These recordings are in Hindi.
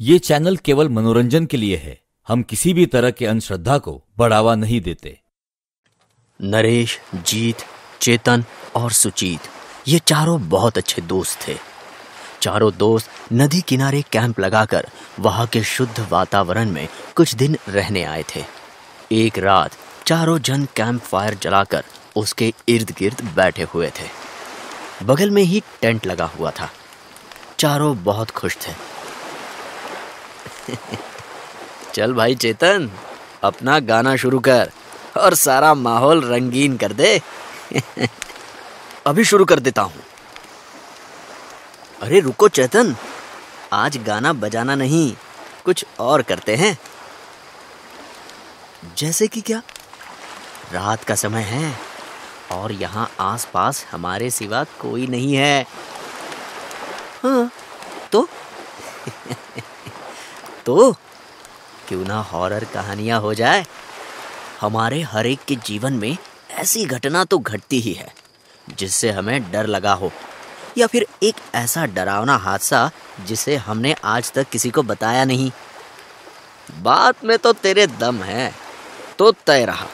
ये चैनल केवल मनोरंजन के लिए है। हम किसी भी तरह के अंधश्रद्धा को बढ़ावा नहीं देते। नरेश, जीत, चेतन और सुजीत ये चारों बहुत अच्छे दोस्त थे। चारों दोस्त नदी किनारे कैंप लगाकर वहां के शुद्ध वातावरण में कुछ दिन रहने आए थे। एक रात चारों जन कैंप फायर जलाकर उसके इर्द गिर्द बैठे हुए थे। बगल में ही टेंट लगा हुआ था। चारों बहुत खुश थे। चल भाई चेतन, अपना गाना शुरू कर और सारा माहौल रंगीन कर दे। अभी शुरू कर देता हूं। अरे रुको चेतन, आज गाना बजाना नहीं, कुछ और करते हैं। जैसे कि क्या? रात का समय है और यहाँ आसपास हमारे सिवा कोई नहीं है। हाँ तो तो क्यों ना हॉरर कहानियां हो जाए। हमारे हर एक के जीवन में ऐसी घटना तो घटती ही है जिससे हमें डर लगा हो, या फिर एक ऐसा डरावना हादसा जिसे हमने आज तक किसी को बताया नहीं। बात में तो तेरे दम है, तो तय रहा।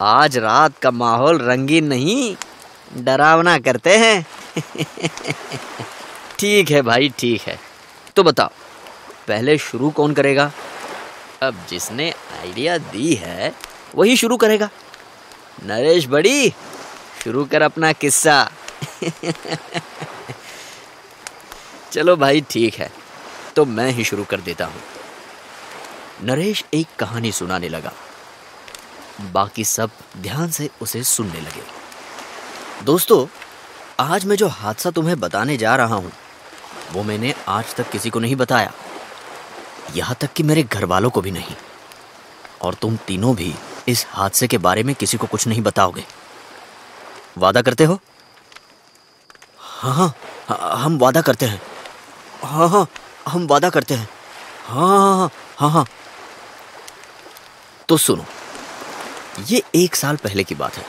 आज रात का माहौल रंगीन नहीं, डरावना करते हैं। ठीक है भाई, ठीक है। तो बताओ, पहले शुरू कौन करेगा? अब जिसने आइडिया दी है वही शुरू करेगा। नरेश बड़ी, शुरू कर अपना किस्सा। चलो भाई ठीक है, तो मैं ही शुरू कर देता हूँ। नरेश एक कहानी सुनाने लगा। बाकी सब ध्यान से उसे सुनने लगे। दोस्तों, आज मैं जो हादसा तुम्हें बताने जा रहा हूँ वो मैंने आज तक किसी को नहीं बताया, यहाँ तक कि मेरे घर वालों को भी नहीं। और तुम तीनों भी इस हादसे के बारे में किसी को कुछ नहीं बताओगे। वादा करते हो? हाँ, हम वादा करते हैं। हाँ, हम वादा करते हैं। हाँ। तो सुनो, ये 1 साल पहले की बात है।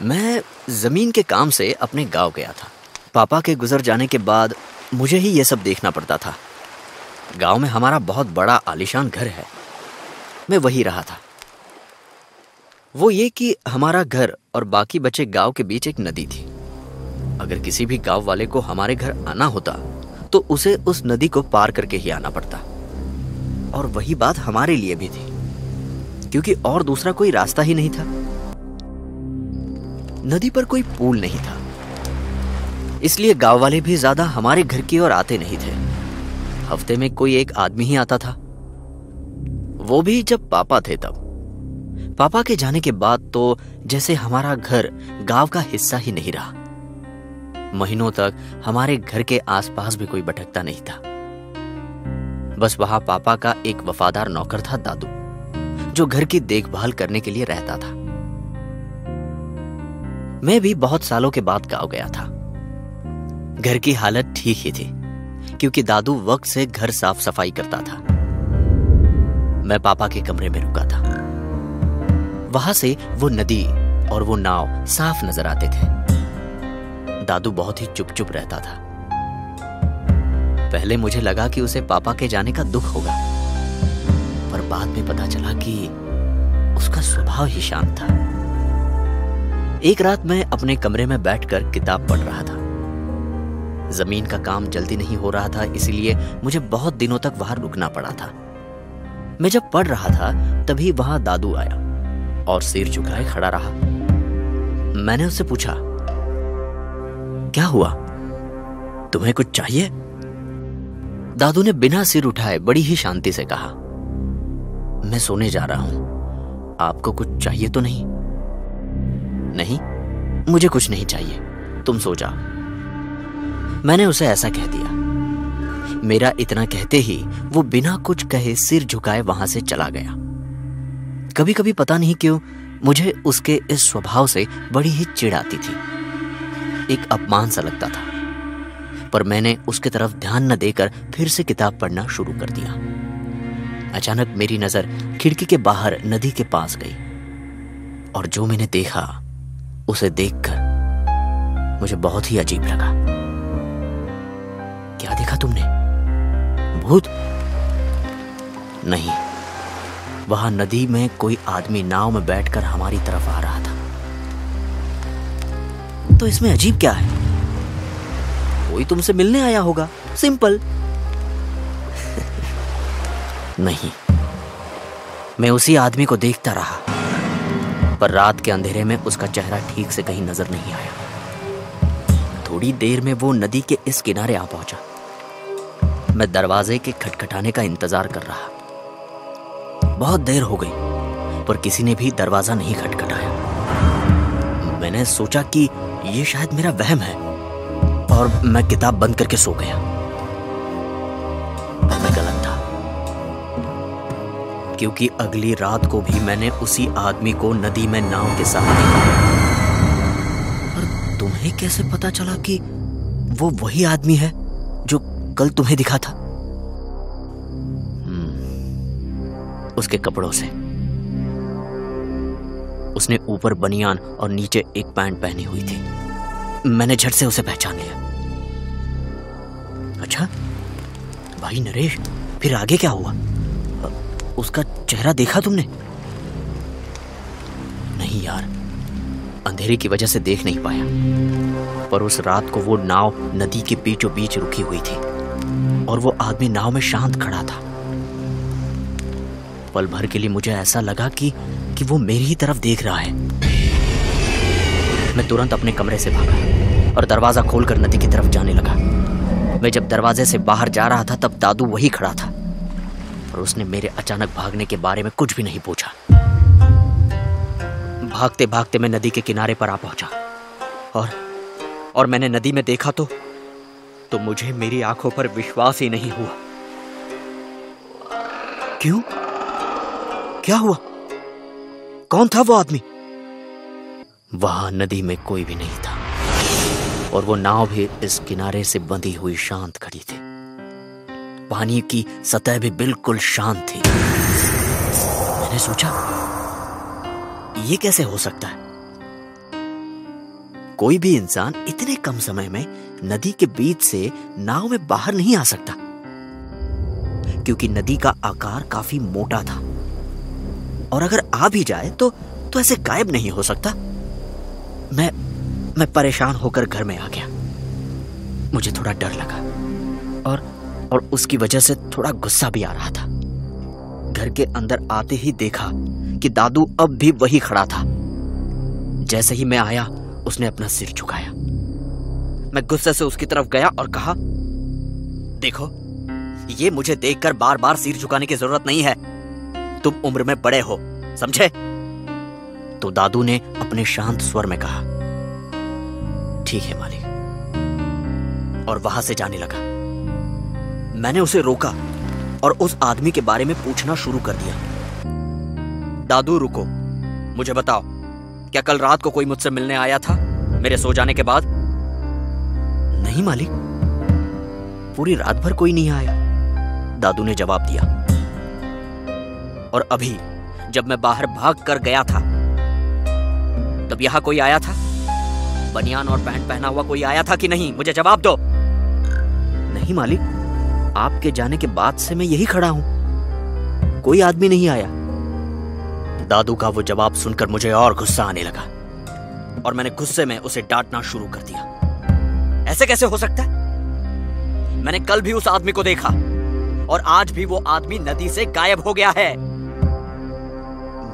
मैं जमीन के काम से अपने गांव गया था। पापा के गुजर जाने के बाद मुझे ही ये सब देखना पड़ता था। गांव में हमारा बहुत बड़ा आलीशान घर है। मैं वही रहा था। वो ये कि हमारा घर और बाकी बचे गांव के बीच एक नदी थी। अगर किसी भी गांव वाले को हमारे घर आना होता तो उसे उस नदी को पार करके ही आना पड़ता। और वही बात हमारे लिए भी थी, क्योंकि और दूसरा कोई रास्ता ही नहीं था। नदी पर कोई पुल नहीं था, इसलिए गांव वाले भी ज्यादा हमारे घर की ओर आते नहीं थे। हफ्ते में कोई एक आदमी ही आता था, वो भी जब पापा थे तब। पापा के जाने के बाद तो जैसे हमारा घर गांव का हिस्सा ही नहीं रहा। महीनों तक हमारे घर के आसपास भी कोई भटकता नहीं था। बस वहां पापा का एक वफादार नौकर था, दादू, जो घर की देखभाल करने के लिए रहता था। मैं भी बहुत सालों के बाद गांव गया था। घर की हालत ठीक ही थी, क्योंकि दादू वक्त से घर साफ सफाई करता था। मैं पापा के कमरे में रुका था। वहां से वो नदी और वो नाव साफ नजर आते थे। दादू बहुत ही चुप चुप रहता था। पहले मुझे लगा कि उसे पापा के जाने का दुख होगा, पर बाद में पता चला कि उसका स्वभाव ही शांत था। एक रात मैं अपने कमरे में बैठकर किताब पढ़ रहा था। जमीन का काम जल्दी नहीं हो रहा था, इसलिए मुझे बहुत दिनों तक वहां रुकना पड़ा था। मैं जब पढ़ रहा था तभी वहां दादू आया और सिर झुकाए खड़ा रहा। मैंने उससे पूछा, क्या हुआ? तुम्हें कुछ चाहिए? दादू ने बिना सिर उठाए बड़ी ही शांति से कहा, मैं सोने जा रहा हूं, आपको कुछ चाहिए तो नहीं? नहीं, मुझे कुछ नहीं चाहिए, तुम सो जाओ। मैंने उसे ऐसा कह दिया। मेरा इतना कहते ही वो बिना कुछ कहे सिर झुकाए वहां से चला गया। कभी कभी पता नहीं क्यों मुझे उसके इस स्वभाव से बड़ी ही चिढ़ आती थी। एक अपमान सा लगता था, पर मैंने उसके तरफ ध्यान न देकर फिर से किताब पढ़ना शुरू कर दिया। अचानक मेरी नजर खिड़की के बाहर नदी के पास गई, और जो मैंने देखा उसे देखकर मुझे बहुत ही अजीब लगा। क्या देखा तुमने? भूत? नहीं, वहां नदी में कोई आदमी नाव में बैठकर हमारी तरफ आ रहा था। तो इसमें अजीब क्या है? कोई तुमसे मिलने आया होगा, सिंपल। नहीं, मैं उसी आदमी को देखता रहा, पर रात के अंधेरे में उसका चेहरा ठीक से कहीं नजर नहीं आया। थोड़ी देर में वो नदी के इस किनारे आ पहुंचा। मैं दरवाजे के खटखटाने का इंतजार कर रहा। बहुत देर हो गई, पर किसी ने भी दरवाजा नहीं खटखटाया। मैंने सोचा कि ये शायद मेरा वहम है, और मैं किताब बंद करके सो गया। मैं गलत था, क्योंकि अगली रात को भी मैंने उसी आदमी को नदी में नाव के साथ देखा। और तुम्हें कैसे पता चला कि वो वही आदमी है जो कल तुम्हें दिखा था? उसके कपड़ों से। उसने ऊपर बनियान और नीचे एक पैंट पहनी हुई थी। मैंने झट से उसे पहचान लिया। अच्छा भाई नरेश, फिर आगे क्या हुआ? उसका चेहरा देखा तुमने? नहीं यार, अंधेरे की वजह से देख नहीं पाया, पर उस रात को वो नाव नदी के बीचों बीच रुकी हुई थी और वो आदमी नाव में शांत खड़ा था। पल भर के लिए मुझे ऐसा लगा कि वो मेरी ही तरफ देख रहा है। मैं तुरंत अपने कमरे से भागा और दरवाजा खोलकर नदी की तरफ जाने लगा। मैं जब दरवाजे से बाहर जा रहा था तब दादू वही खड़ा था, और उसने मेरे अचानक भागने के बारे में कुछ भी नहीं पूछा। भागते भागते मैं नदी के किनारे पर आ पहुंचा, और मैंने नदी में देखा तो मुझे मेरी आंखों पर विश्वास ही नहीं हुआ। क्यों? क्या हुआ? कौन था वो आदमी? वहां नदी में कोई भी नहीं था, और वो नाव भी इस किनारे से बंधी हुई शांत खड़ी थी। पानी की सतह भी बिल्कुल शांत थी। मैंने सोचा, ये कैसे हो सकता है? कोई भी इंसान इतने कम समय में नदी के बीच से नाव में बाहर नहीं आ सकता, क्योंकि नदी का आकार काफी मोटा था, और अगर आ भी जाए तो ऐसे गायब नहीं हो सकता। मैं परेशान होकर घर में आ गया। मुझे थोड़ा डर लगा, और उसकी वजह से थोड़ा गुस्सा भी आ रहा था। घर के अंदर आते ही देखा कि दादू अब भी वही खड़ा था। जैसे ही मैं आया, उसने अपना सिर झुकाया। मैं गुस्से से उसकी तरफ गया और कहा, देखो, ये मुझे देखकर बार बार सिर झुकाने की जरूरत नहीं है। तुम उम्र में बड़े हो, समझे? तो दादू ने अपने शांत स्वर में कहा, ठीक है मालिक, और वहां से जाने लगा। मैंने उसे रोका और उस आदमी के बारे में पूछना शुरू कर दिया। दादू रुको, मुझे बताओ, क्या कल रात को कोई मुझसे मिलने आया था मेरे सो जाने के बाद? नहीं मालिक, पूरी रात भर कोई नहीं आया, दादू ने जवाब दिया। और अभी जब मैं बाहर भाग कर गया था तब यहां कोई आया था? बनियान और पैंट पहना हुआ कोई आया था कि नहीं? मुझे जवाब दो। नहीं मालिक, आपके जाने के बाद से मैं यही खड़ा हूं, कोई आदमी नहीं आया। दादू का वो जवाब सुनकर मुझे और गुस्सा आने लगा, और मैंने गुस्से में उसे डांटना शुरू कर दिया। ऐसे कैसे हो सकता है? मैंने कल भी उस आदमी को देखा, और आज भी वो आदमी नदी से गायब हो गया है।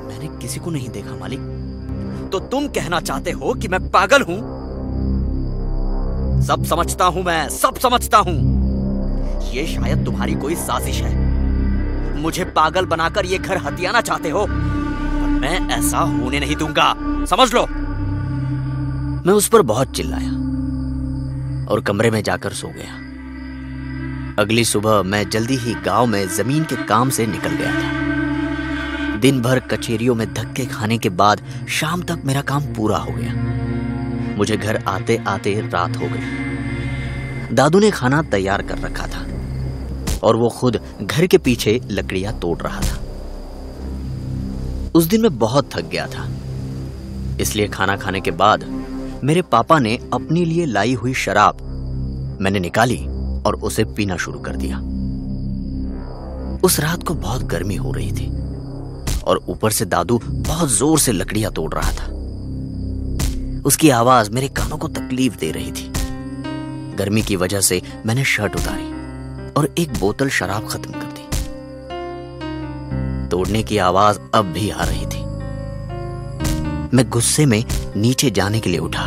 मैंने किसी को नहीं देखा मालिक। तो तुम कहना चाहते हो कि मैं पागल हूं? सब समझता हूं, मैं सब समझता हूं। ये शायद तुम्हारी कोई साजिश है। मुझे पागल बनाकर ये घर हथियाना चाहते हो, पर मैं ऐसा होने नहीं दूंगा, समझ लो। मैं उस पर बहुत चिल्लाया और कमरे में जाकर सो गया। अगली सुबह मैं जल्दी ही गांव में जमीन के काम से निकल गया था। दिन भर कचेरियों में धक्के खाने के बाद शाम तक मेरा काम पूरा हो गया। मुझे घर आते आते रात हो गई। दादू ने खाना तैयार कर रखा था, और वो खुद घर के पीछे लकड़ियां तोड़ रहा था। उस दिन मैं बहुत थक गया था, इसलिए खाना खाने के बाद मेरे पापा ने अपने लिए लाई हुई शराब मैंने निकाली और उसे पीना शुरू कर दिया। उस रात को बहुत गर्मी हो रही थी और ऊपर से दादू बहुत जोर से लकड़ियां तोड़ रहा था। उसकी आवाज मेरे कानों को तकलीफ दे रही थी। गर्मी की वजह से मैंने शर्ट उतारी और एक बोतल शराब खत्म कर दी। तोड़ने की आवाज अब भी आ रही थी। मैं गुस्से में नीचे जाने के लिए उठा,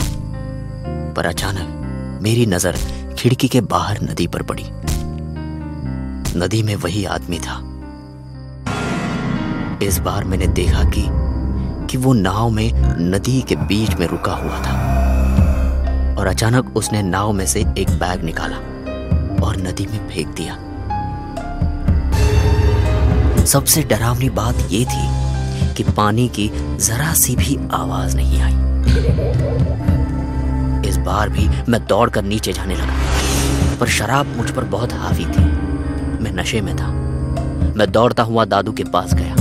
पर अचानक मेरी नजर खिड़की के बाहर नदी पर पड़ी। नदी में वही आदमी था। इस बार मैंने देखा कि वो नाव में नदी के बीच में रुका हुआ था और अचानक उसने नाव में से एक बैग निकाला और नदी में फेंक दिया। सबसे डरावनी बात यह थी कि पानी की जरा सी भी आवाज नहीं आई। इस बार भी मैं दौड़कर नीचे जाने लगा, पर शराब मुझ पर बहुत हावी थी। मैं नशे में था। मैं दौड़ता हुआ दादू के पास गया।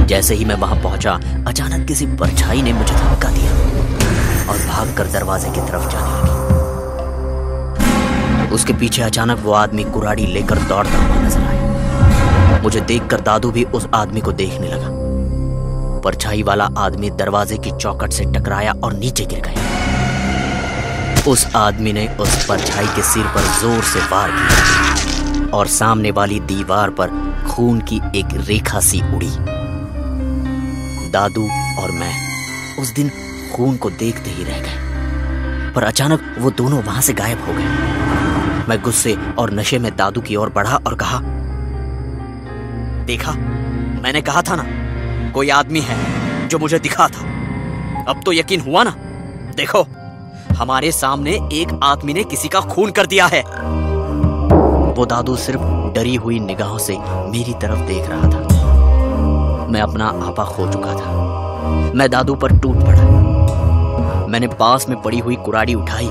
जैसे ही मैं वहां पहुंचा, अचानक किसी परछाई ने मुझे धक्का दिया और भागकर दरवाजे की तरफ जाने लगी। उसके पीछे अचानक वो आदमी कुराड़ी लेकर दौड़ता हुआ नजर आया। मुझे देखकर दादू भी उस आदमी को देखने लगा। परछाई वाला आदमी दरवाजे की चौखट से टकराया और नीचे गिर गया। उस आदमी ने उस परछाई के सिर पर जोर से वार किया और सामने वाली दीवार पर खून की एक रेखा सी उड़ी। दादू और मैं उस दिन खून को देखते ही रह गए, पर अचानक वो दोनों वहां से गायब हो गए। मैं गुस्से और नशे में दादू की ओर बढ़ा और कहा, देखा, मैंने कहा था ना, कोई आदमी है जो मुझे दिखा था। अब तो यकीन हुआ ना। देखो, हमारे सामने एक आदमी ने किसी का खून कर दिया है। वो दादू सिर्फ डरी हुई निगाहों से मेरी तरफ देख रहा था। मैं अपना आपा खो चुका था। मैं दादू पर टूट पड़ा। मैंने पास में पड़ी हुई कुराड़ी उठाई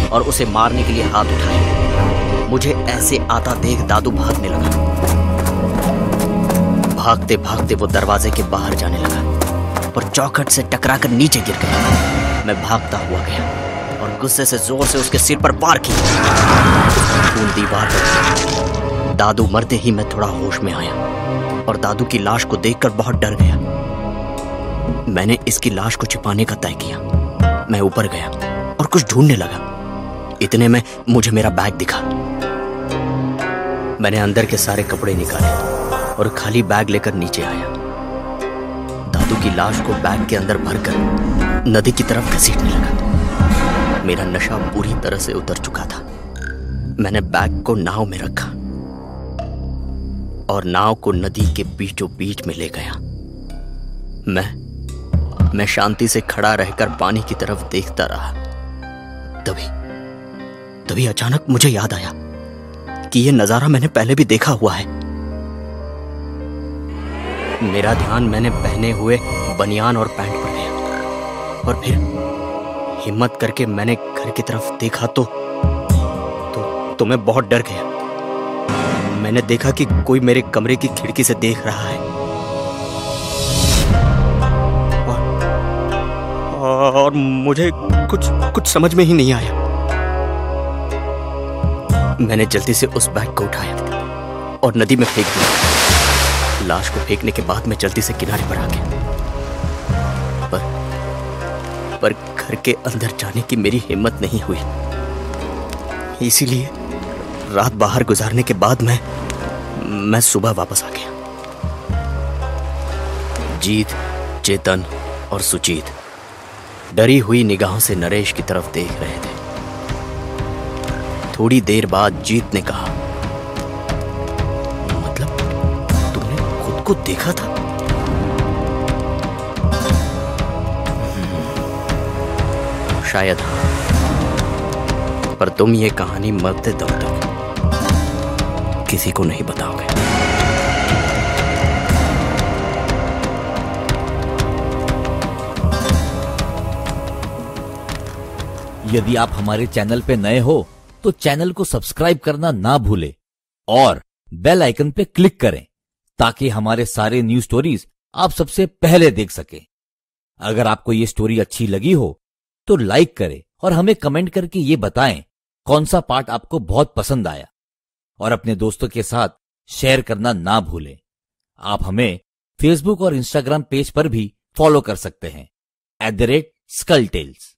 और उसे मारने के लिए हाथ उठाया। मुझे ऐसे आता देख दादू भागने लगा। भागते भागते वो दरवाजे के बाहर जाने लगा और चौखट से टकराकर नीचे गिर गया। मैं भागता हुआ गया और गुस्से से जोर से उसके सिर पर वार किया। खून दीवार पर। दादू मरते ही मैं थोड़ा होश में आया और दादू की लाश को देखकर बहुत डर गया। मैंने इसकी लाश को छिपाने का तय किया। मैं ऊपर गया और कुछ ढूंढने लगा। इतने में मुझे मेरा बैग दिखा। मैंने अंदर के सारे कपड़े निकाले और खाली बैग लेकर नीचे आया। दादू की लाश को बैग के अंदर भरकर नदी की तरफ घसीटने लगा। मेरा नशा पूरी तरह से उतर चुका था। मैंने बैग को नाव में रखा और नाव को नदी के बीचों बीच में ले गया। मैं शांति से खड़ा रहकर पानी की तरफ देखता रहा। तभी अचानक मुझे याद आया कि यह नजारा मैंने पहले भी देखा हुआ है। मेरा ध्यान मैंने पहने हुए बनियान और पैंट पर गया और फिर हिम्मत करके मैंने घर की तरफ देखा तो मैं बहुत डर गया। मैंने देखा कि कोई मेरे कमरे की खिड़की से देख रहा है और मुझे कुछ समझ में ही नहीं आया। मैंने जल्दी से उस बैग को उठाया और नदी में फेंक दिया। लाश को फेंकने के बाद मैं जल्दी से किनारे पर आ गया, पर घर के अंदर जाने की मेरी हिम्मत नहीं हुई। इसीलिए रात बाहर गुजारने के बाद मैं सुबह वापस आ गया। जीत, चेतन और सुजीत डरी हुई निगाहों से नरेश की तरफ देख रहे थे। थोड़ी देर बाद जीत ने कहा, मतलब तुमने खुद को देखा था? शायद हाँ, पर तुम ये कहानी मरते दम तक किसी को नहीं बताओगे। यदि आप हमारे चैनल पे नए हो तो चैनल को सब्सक्राइब करना ना भूलें और बेल आइकन पे क्लिक करें ताकि हमारे सारे न्यू स्टोरीज आप सबसे पहले देख सकें। अगर आपको ये स्टोरी अच्छी लगी हो तो लाइक करें और हमें कमेंट करके ये बताएं कौन सा पार्ट आपको बहुत पसंद आया और अपने दोस्तों के साथ शेयर करना ना भूलें। आप हमें फेसबुक और इंस्टाग्राम पेज पर भी फॉलो कर सकते हैं @SkullTales।